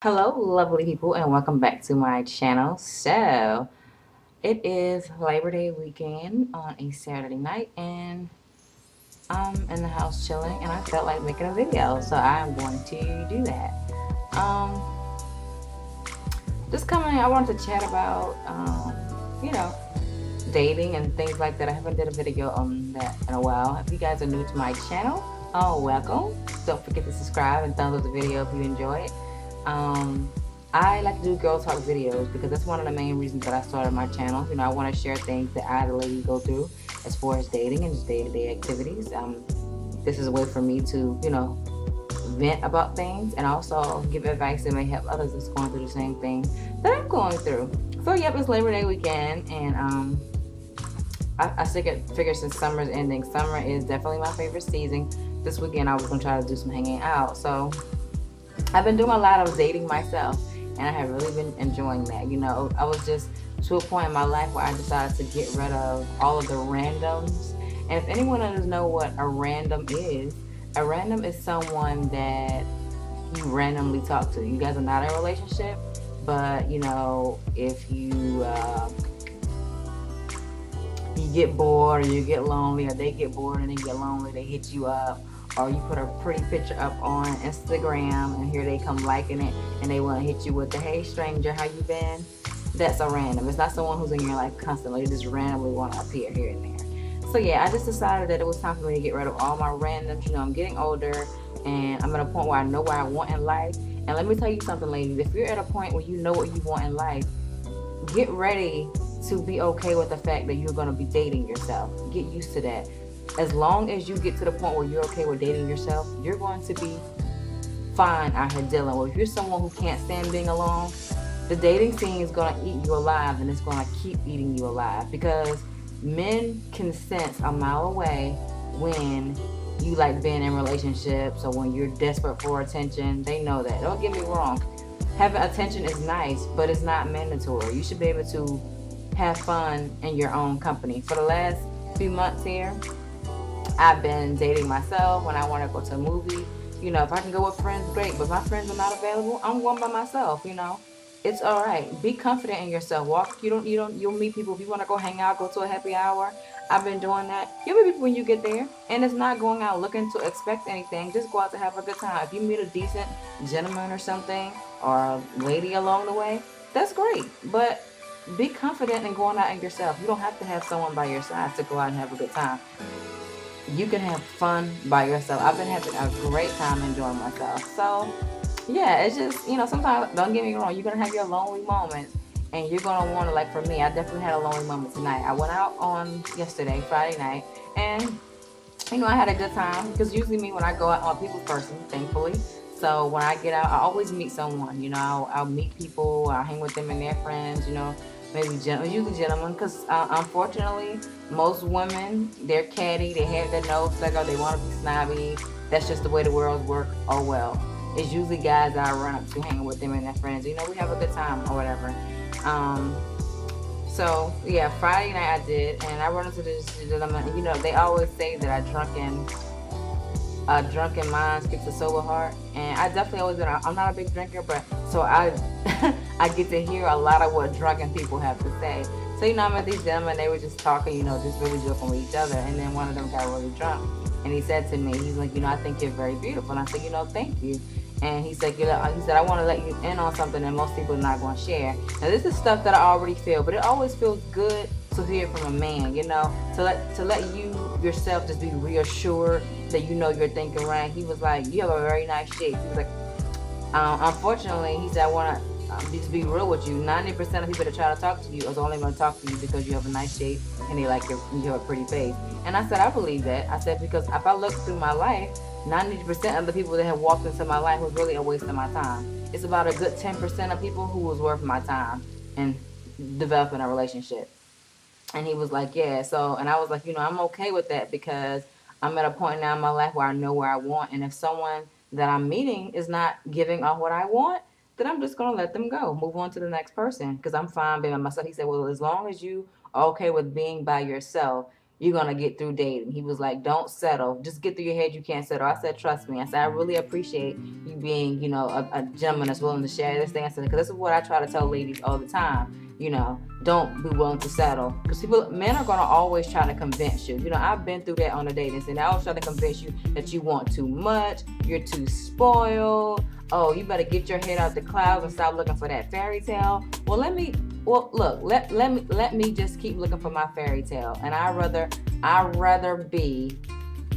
Hello, lovely people, and welcome back to my channel. So, it is Labor Day weekend on a Saturday night, and I'm in the house chilling, and I felt like making a video, so I'm going to do that. Um, just coming, I wanted to chat about, you know, dating and things like that. I haven't did a video on that in a while. If you guys are new to my channel, welcome. Don't forget to subscribe and thumbs up the video if you enjoy it. Um, I like to do girl talk videos because that's one of the main reasons that I started my channel. You know, I want to share things that I, the lady, go through as far as dating and just day-to-day activities. This is a way for me to, vent about things and also give advice that may help others that's going through the same thing that I'm going through. So, yep, it's Labor Day weekend, and I figured since summer's ending, summer is definitely my favorite season. This weekend I was gonna try to do some hanging out. So I've been doing a lot of dating myself, and I have really been enjoying that. You know, I was just to a point in my life where I decided to get rid of all of the randoms. And if anyone doesn't know what a random is someone that you randomly talk to. You guys are not in a relationship, but if you get bored or you get lonely, or they get bored and they get lonely, they hit you up, or you put a pretty picture up on Instagram and here they come liking it and they want to hit you with the "hey stranger, how you been?" That's a random. It's not someone who's in your life constantly. They just randomly want to appear here and there. So yeah, I just decided that it was time for me to get rid of all my randoms. You know, I'm getting older and I'm at a point where I know what I want in life. And let me tell you something, ladies, if you're at a point where you know what you want in life, get ready to be okay with the fact that you're going to be dating yourself. Get used to that. As long as you get to the point where you're okay with dating yourself, you're going to be fine out here dealing with. If you're someone who can't stand being alone, the dating scene is going to eat you alive, and it's going to keep eating you alive, because men can sense a mile away when you like being in relationships or when you're desperate for attention. They know that. Don't get me wrong. Having attention is nice, but it's not mandatory. You should be able to have fun in your own company. For the last few months here, I've been dating myself. When I want to go to a movie, if I can go with friends, great. But if my friends are not available, I'm going by myself. It's all right. Be confident in yourself. Walk. You'll meet people. If you want to go hang out, go to a happy hour. I've been doing that. You'll meet people when you get there, and it's not going out looking to expect anything. Just go out to have a good time. If you meet a decent gentleman or something, or a lady along the way, that's great. But be confident in going out and yourself. You don't have to have someone by your side to go out and have a good time. You can have fun by yourself. I've been having a great time enjoying myself. So, yeah, it's just, sometimes, don't get me wrong, you're going to have your lonely moments, and you're going to want to, like for me, I definitely had a lonely moment tonight. I went out on yesterday, Friday night, and, I had a good time, because usually me, when I go out, I'm a people's person, thankfully. So when I get out, I always meet someone. I'll meet people, I'll hang with them and their friends. Maybe usually gentlemen, because unfortunately, most women, they're catty, they have their nose stuck out, they want to be snobby. That's just the way the world works. Oh well. It's usually guys that I run up to hanging with them and their friends. We have a good time or whatever. Um, so yeah, Friday night I did, and I run into this gentleman. They always say that a drunken mind speaks a sober heart, and I definitely always been. I'm not a big drinker, but so I I get to hear a lot of what drunken people have to say. So I met these gentlemen. They were just talking, just really joking with each other, and then one of them got really drunk, and he said to me, he's like, I think you're very beautiful, and I said, thank you. And he said, I want to let you in on something that most people are not going to share. Now this is stuff that I already feel, but it always feels good to hear from a man, to let you yourself just be reassured that you're thinking right. He was like, you have a very nice shape. He was like, unfortunately, he said, I want to just be real with you. 90% of people that try to talk to you is only going to talk to you because you have a nice shape and they like you have a pretty face. And I said, I believe that. I said, because if I look through my life, 90% of the people that have walked into my life was really a waste of my time. It's about a good 10% of people who was worth my time in developing a relationship. And he was like, yeah. So, and I was like, I'm okay with that, because I'm at a point now in my life where I know where I want. And if someone that I'm meeting is not giving off what I want, then I'm just going to let them go, move on to the next person, because I'm fine being by myself. He said, well, as long as you are okay with being by yourself, you're gonna get through dating. He was like, don't settle. Just get through your head you can't settle. I said, trust me. I said, I really appreciate you being, a gentleman that's willing to share this answer. Because this is what I try to tell ladies all the time. Don't be willing to settle. Because men are gonna always try to convince you. I've been through that on the dating scene. I always try to convince you that you want too much, you're too spoiled. Oh, you better get your head out the clouds and stop looking for that fairy tale. Well, let me just keep looking for my fairy tale. And I'd rather be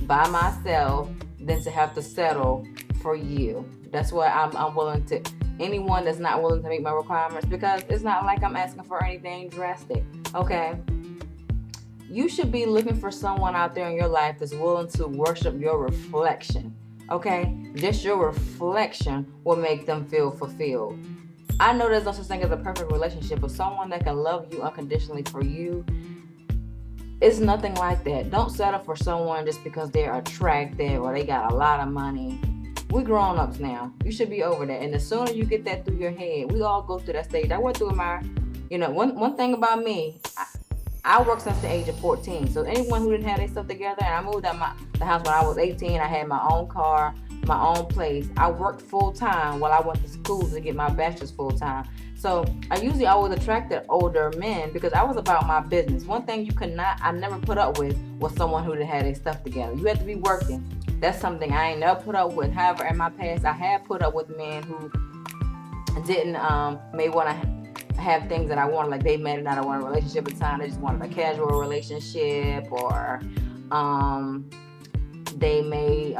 by myself than to have to settle for you. That's why I'm willing to. Anyone that's not willing to meet my requirements, because it's not like I'm asking for anything drastic. Okay. You should be looking for someone out there in your life that's willing to worship your reflection. Okay? Just your reflection will make them feel fulfilled. I know there's no such thing as a perfect relationship, but someone that can love you unconditionally for you, it's nothing like that. Don't settle for someone just because they're attractive or they got a lot of money. We're grown-ups now. You should be over that. And the sooner you get that through your head, we all go through that stage. I went through one thing about me, I worked since the age of 14. So anyone who didn't have their stuff together, and I moved out the house when I was 18, I had my own car, my own place. I worked full-time while I went to school to get my bachelor's full-time. So I usually always attracted older men because I was about my business. One thing I never put up with was someone who didn't have their stuff together. You had to be working. That's something I ain't never put up with. However, in my past, I have put up with men who didn't may want to have things that I wanted. Like they may not want a relationship at the time. They just wanted a casual relationship, or they may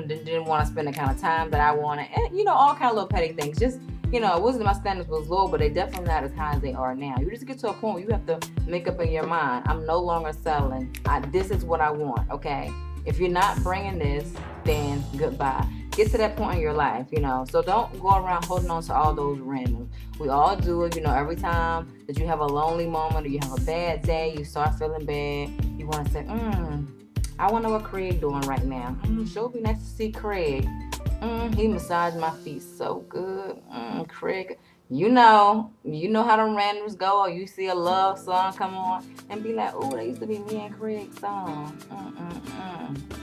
didn't want to spend the kind of time that I wanted. And, all kind of little petty things. Just, it wasn't my standards was low, but they definitely not as high as they are now. You just get to a point where you have to make up in your mind, I'm no longer settling. This is what I want, okay? If you're not bringing this, then goodbye. Get to that point in your life, So don't go around holding on to all those randoms. We all do it, every time that you have a lonely moment or you have a bad day, you start feeling bad. You want to say, I wonder what Craig doing right now. Sure would be nice to see Craig. He massaged my feet so good. Craig. You know how them randoms go, or you see a love song come on and be like, oh, that used to be me and Craig's song.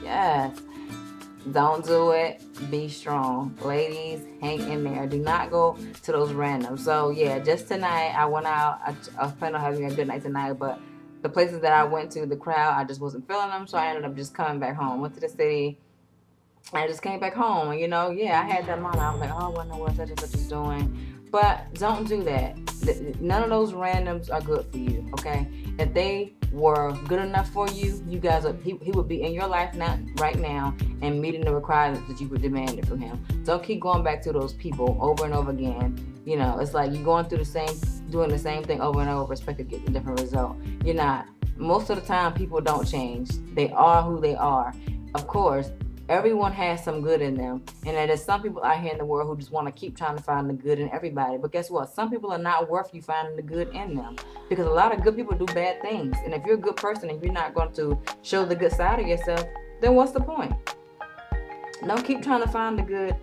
Yes. Don't do it. Be strong. Ladies, hang in there. Do not go to those randoms. So, yeah, just tonight, I went out. I was planning on having a good night tonight, but the places that I went to, the crowd, I just wasn't feeling them, so I ended up just coming back home. Went to the city. I just came back home. And, I had that moment. I was like, oh, I wonder what such and such is doing. But don't do that. None of those randoms are good for you, okay? If they were good enough for you, you guys, he would be in your life right now and meeting the requirements that you would demand from him. Don't keep going back to those people over and over again. It's like you're going through doing the same thing over and over, expect to get a different result. You're not. Most of the time, people don't change. They are who they are. Of course, everyone has some good in them. And there's some people out here in the world who just want to keep trying to find the good in everybody. But guess what? Some people are not worth you finding the good in them. Because a lot of good people do bad things. And if you're a good person and you're not going to show the good side of yourself, then what's the point? Don't keep trying to find the good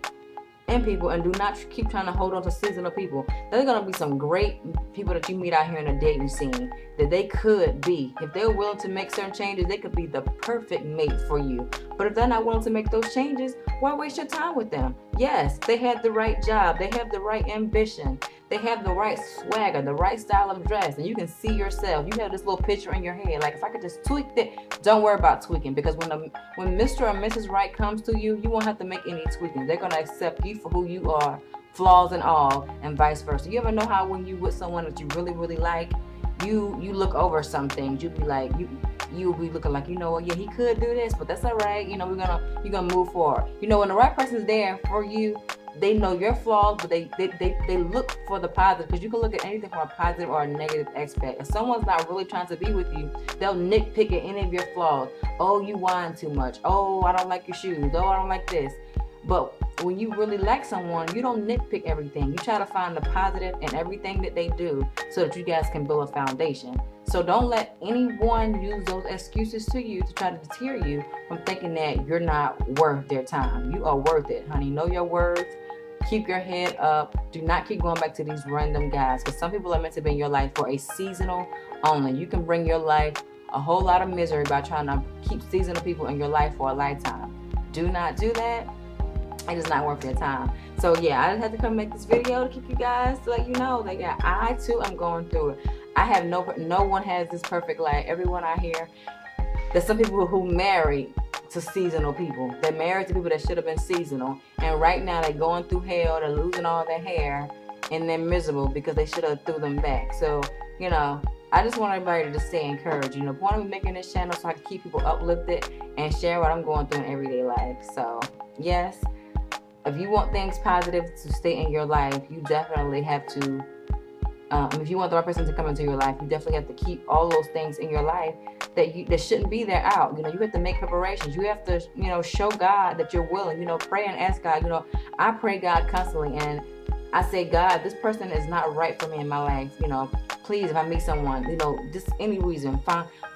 in people, and do not keep trying to hold on to seasonal people. There's going to be some great people that you meet out here in the dating scene that they could be. If they're willing to make certain changes, they could be the perfect mate for you. But if they're not willing to make those changes, why waste your time with them? Yes, they have the right job. They have the right ambition. They have the right swagger, the right style of dress, and you can see yourself. You have this little picture in your head. Like, if I could just tweak that, don't worry about tweaking, because when Mr. or Mrs. Right comes to you, you won't have to make any tweaking. They're going to accept you for who you are, flaws and all, and vice versa. You ever know how when you with someone that you really, really like, you look over some things. You'll be like, you'll be looking like, what, yeah, he could do this, but that's all right. You're gonna move forward. When the right person is there for you, they know your flaws, but they look for the positive, because you can look at anything from a positive or a negative aspect. If someone's not really trying to be with you, they'll nitpick at any of your flaws. Oh, you whine too much. Oh, I don't like your shoes. Oh, I don't like this. But when you really like someone, you don't nitpick everything. You try to find the positive in everything that they do so that you guys can build a foundation. So don't let anyone use those excuses to you to try to deter you from thinking that you're not worth their time. You are worth it, honey. Know your worth. Keep your head up. Do not keep going back to these random guys, because some people are meant to be in your life for a seasonal only. You can bring your life a whole lot of misery by trying to keep seasonal people in your life for a lifetime. Do not do that. It is not worth your time. So yeah, I just had to come make this video to keep you guys, to let you know that yeah, I too am going through it. I have no one has this perfect life. Everyone I hear, there's some people who married to seasonal people. They're married to people that should have been seasonal, and right now they're going through hell. They're losing all their hair, and they're miserable because they should have threw them back. So you know, I just want everybody to just stay encouraged. You know, point of me making this channel so I can keep people uplifted and share what I'm going through in everyday life. So yes, if you want things positive to stay in your life, you definitely have to. If you want the right person to come into your life, you definitely have to keep all those things in your life that shouldn't be there out. You know, you have to make preparations. You have to, you know, show God that you're willing. You know, pray and ask God. You know, I pray God constantly, and I say, God, this person is not right for me in my life. You know, please, if I meet someone, you know, just any reason,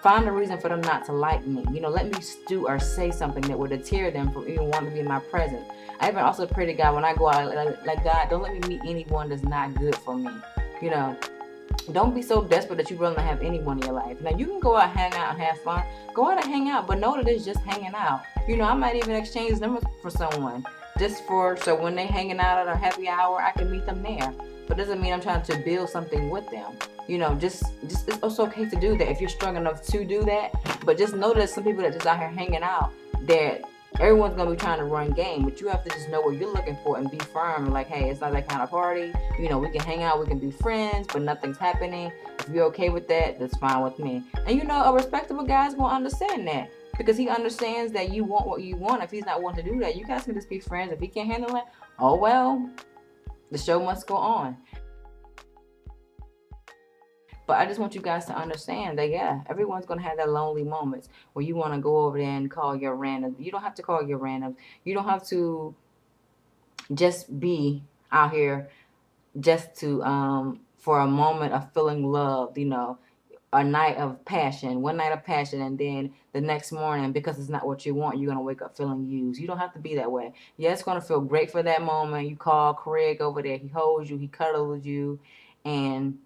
find a reason for them not to like me. You know, let me do or say something that would deter them from even wanting to be in my presence. I even also pray to God when I go out, like God, don't let me meet anyone that's not good for me. You know, don't be so desperate that you really don't have anyone in your life. Now, you can go out, hang out, and have fun. Go out and hang out, but know that it's just hanging out. You know, I might even exchange numbers for someone so when they hanging out at a happy hour, I can meet them there. But doesn't mean I'm trying to build something with them. You know, just it's okay to do that if you're strong enough to do that. But just know that some people that just out here hanging out, that everyone's gonna be trying to run game, but you have to just know what you're looking for and be firm. Like, hey, it's not that kind of party. You know, we can hang out, we can be friends, but nothing's happening. If you're okay with that, that's fine with me. And you know, a respectable guy's gonna understand that because he understands that you want what you want. If he's not wanting to do that, you guys can just be friends. If he can't handle it, oh well, the show must go on. But I just want you guys to understand that, yeah, everyone's going to have that lonely moments where you want to go over there and call your random. You don't have to call your random. You don't have to just be out here just to, for a moment of feeling loved, you know, a night of passion, one night of passion, and then the next morning, because it's not what you want, you're going to wake up feeling used. You don't have to be that way. Yeah, it's going to feel great for that moment. You call Craig over there. He holds you. He cuddles you. And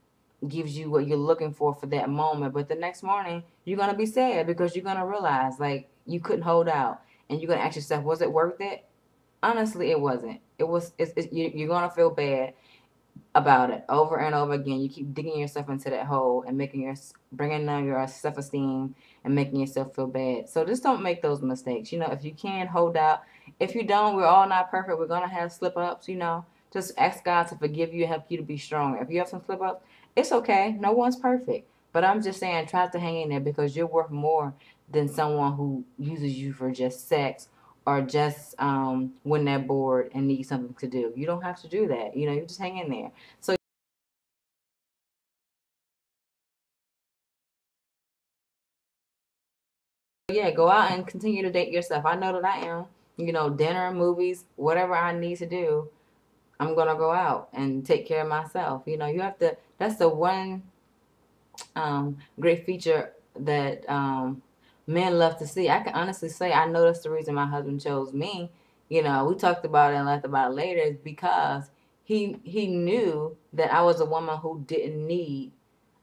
gives you what you're looking for that moment, but the next morning you're gonna be sad because you're gonna realize like you couldn't hold out, and you're gonna ask yourself, was it worth it? Honestly, it wasn't. You're gonna feel bad about it over and over again. You keep digging yourself into that hole and bringing down your self-esteem and making yourself feel bad. So just don't make those mistakes. You know, if you can, hold out. If you don't, we're all not perfect. We're gonna have slip-ups. You know, just ask God to forgive you and help you to be stronger. If you have some slip-ups, it's okay. No one's perfect. But I'm just saying, try to hang in there because you're worth more than someone who uses you for just sex or just when they're bored and need something to do. You don't have to do that. You know, you just hang in there. So yeah, go out and continue to date yourself. I know that I am. You know, dinner, movies, whatever I need to do, I'm gonna go out and take care of myself. You know, you have to. That's the one great feature that men love to see. I can honestly say I know that's the reason my husband chose me. You know, we talked about it and laughed about it later. Is because he knew that I was a woman who didn't need.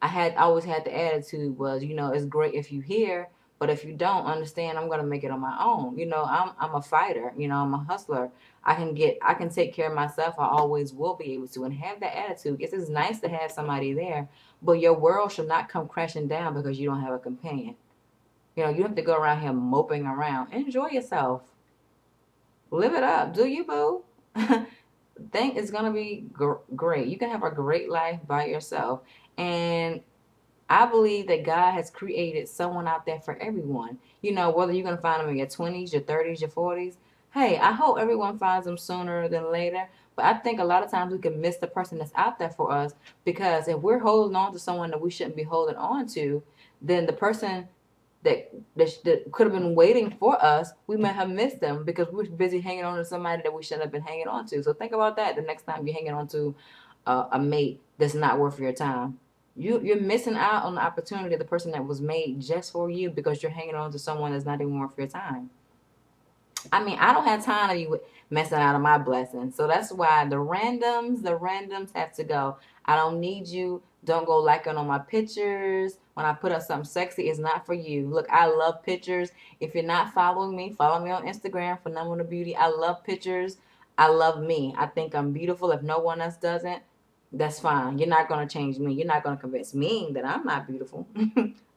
I always had the attitude was, you know, it's great if you hear, but if you don't understand, I'm gonna make it on my own. You know, I'm a fighter. You know, I'm a hustler. I can take care of myself. I always will be able to, and have that attitude. It's nice to have somebody there, but your world should not come crashing down because you don't have a companion. You know, you have to go around here moping around. Enjoy yourself. Live it up. Do you, boo? Think it's going to be great. You can have a great life by yourself. And I believe that God has created someone out there for everyone. You know, whether you're going to find them in your 20s, your 30s, your 40s. Hey, I hope everyone finds them sooner than later. But I think a lot of times we can miss the person that's out there for us because if we're holding on to someone that we shouldn't be holding on to, then the person that could have been waiting for us, we might have missed them because we're busy hanging on to somebody that we shouldn't have been hanging on to. So think about that the next time you're hanging on to a mate that's not worth your time. You're missing out on the opportunity of the person that was made just for you because you're hanging on to someone that's not even worth your time. I mean, I don't have time to be messing out of my blessings. So that's why the randoms have to go. I don't need you. Don't go liking on my pictures. When I put up something sexy, it's not for you. Look, I love pictures. If you're not following me, follow me on Instagram, Phenomenal Beauty. I love pictures. I love me. I think I'm beautiful. If no one else doesn't, that's fine. You're not going to change me. You're not going to convince me that I'm not beautiful.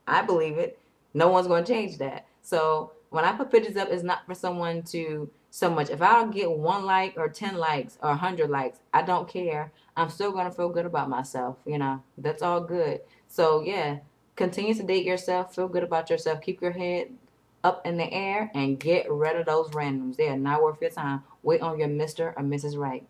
I believe it. No one's going to change that. So when I put pictures up, it's not for someone to so much. If I don't get 1 like or 10 likes or 100 likes, I don't care. I'm still going to feel good about myself. That's all good. So yeah, continue to date yourself. Feel good about yourself. Keep your head up in the air and get rid of those randoms. They are not worth your time. Wait on your Mr. or Mrs. Right.